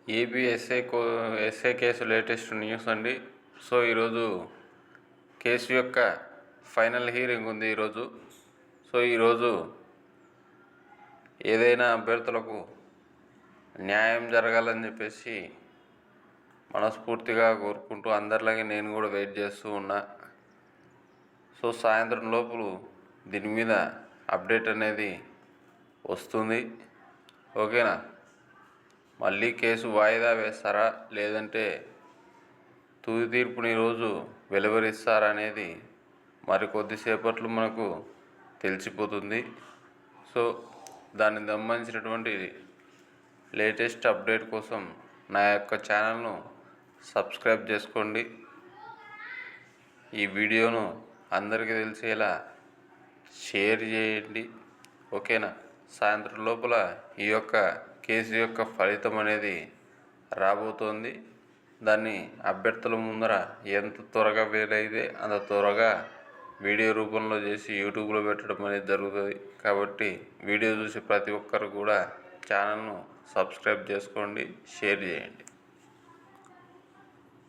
AP SA case latest news అండి. So ఈరోజు case యొక్క ఫైనల్ హీరింగ్ ఉంది ఈరోజు. సో ఈరోజు ఏదైనా అభ్యర్థులకు న్యాయం జరగాలని చెప్పేసి మనస్ఫూర్తిగా కోరుకుంటూ అందరిలాగే నేను కూడా వెయిట్ చేస్తూ ఉన్నా. సో సాయంత్రం లోపల దీని మీద అప్డేట్ అనేది వస్తుంది. ఓకేనా? మళ్ళీ కేసు వాయిదా వేస్తారా, లేదంటే తుది తీర్పుని ఈరోజు వెలువరిస్తారా అనేది మరి కొద్దిసేపట్లో మనకు తెలిసిపోతుంది. సో దానికి సంబంధించినటువంటి లేటెస్ట్ అప్డేట్ కోసం నా యొక్క ఛానల్ను సబ్స్క్రైబ్ చేసుకోండి. ఈ వీడియోను అందరికీ తెలిసేలా షేర్ చేయండి. ఓకేనా? సాయంత్రం లోపల ఈ యొక్క కేసు యొక్క ఫలితం అనేది రాబోతోంది. దాన్ని అభ్యర్థుల ముందర ఎంత త్వరగా వీలైతే అంత త్వరగా వీడియో రూపంలో చేసి యూట్యూబ్లో పెట్టడం అనేది జరుగుతుంది. కాబట్టి వీడియో చూసి ప్రతి ఒక్కరు కూడా ఛానల్ను సబ్స్క్రైబ్ చేసుకోండి, షేర్ చేయండి.